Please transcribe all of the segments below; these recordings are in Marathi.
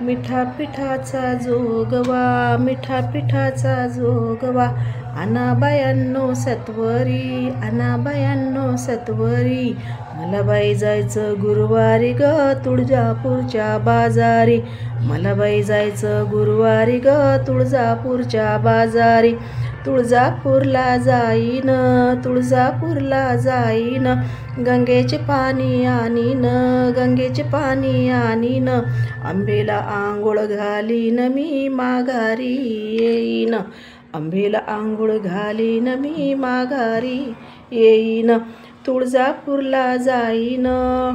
मिठा पिठाचा जोगवा, मिठा पिठाचा जोगवा, आणा बायांनो सत्वरी, आणा बायांनो सत्वरी. मला बाई जायचं गुरुवारी ग तुळजापूरच्या बाजारी, मला बाई जायचं गुरुवारी ग तुळजापूरच्या बाजारी. तुळजापूरला जाईन, तुळजापूरला जाईन, गंगेचे पाणी आणीन, गंगेचे पाणी आणीन. आंबेला आंघोळ घालीन मी माघारी येईन, आंबेला आंघोळ घालीन मी माघारी येईन. तुळजापूरला जाईन,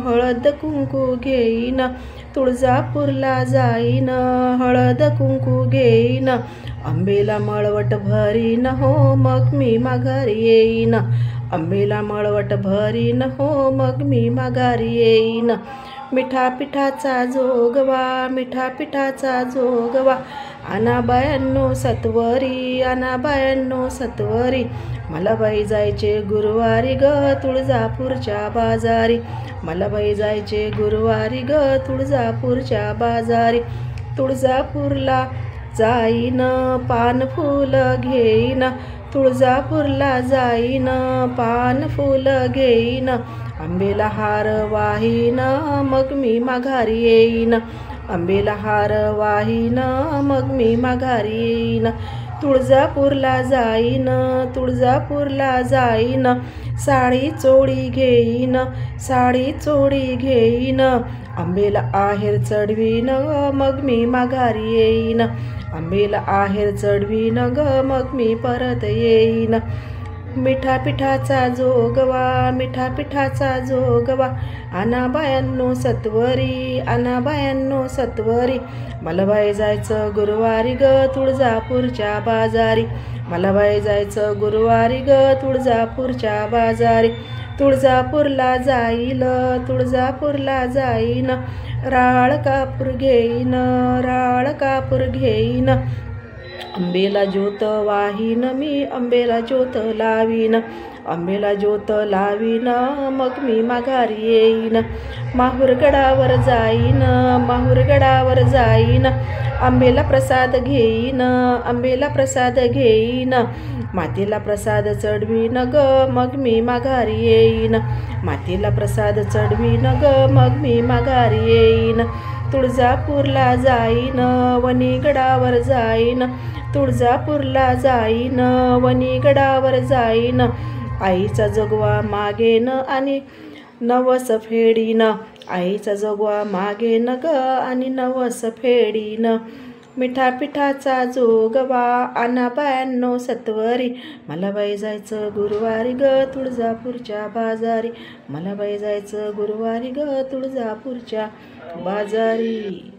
हळद कुंकू घेईन, तुळजापूरला जाईन, हळद कुंकू घेईन. आंबेला मळवट भरीन हो मग मी माघारी येईन, आंबेला मळवट भरीन हो मग मी माघारी येईन. मिठा पिठाचा जोगवा, मिठा पिठाचा जोगवा, आणा बायांनो सत्वरी, आणा बायांनो सत्वरी. मला बाई जायचे गुरुवारी ग तुळजापूरच्या बाजारी, मला बाई जायचे गुरुवारी ग तुळजापूरच्या बाजारी. तुळजापूरला जाईन, पान फूल घेईन, तुळजापूरला जाईन, पान फूल घेईन. आंबेला हार वाहीन मग मी माघारी येईन, आंबेला हार वाहीन मग मी माघारी येईन. तुळजापूरला जाईन, तुळजापूरला जाईन, साडी चोळी घेईन, साडी चोळी घेईन. आंबेला आहेर चढवीन मग मी माघारी येईन, आंबेला आहेर चढवीन ग मग मी परत येईन. मिठा पिठाचा जोगवा, मिठा पिठाचा जोगवा, आणा बायांनो सत्वरी, आणा बायांनो सत्वरी. मला बाई जायचं गुरुवारी ग तुळजापूरच्या बाजारी, मला बाई जायचं गुरुवारी ग तुळजापूरच्या बाजारी. तुळजापूरला जाईल, तुळजापूरला जाईन, राळ कापूर घेईन, राळ कापूर घेईन. आंबेला ज्योत वाहीन मी, आंबेला ज्योत लावीन, आंबेला ज्योत लावीन मग मी माघारी येईन. माहुरगडावर जाईन, माहुरगडावर जाईन, आंबेला प्रसाद घेईन, आंबेला प्रसाद घेईन. मातेला प्रसाद चढवीन ग मग मी माघारी येईन, मातेला प्रसाद चढवीन ग मग मी माघारी येईन. तुळजापूरला जाईन, वनीगडावर जाईन, तुळजापूरला जाईन, वनीगडावर जाईन. आईचा जोगवा मागेन आणि नवस फेडीन, आईचा जोगवा मागेन ग आणि नवस फेडीन. मिठा पिठाचा जोगवा, आणा बायांनो सत्वरी. मला बाई जायचं गुरुवारी ग तुळजापूरच्या बाजारी, मला बाई जायचं गुरुवारी ग तुळजापूरच्या बाजारी.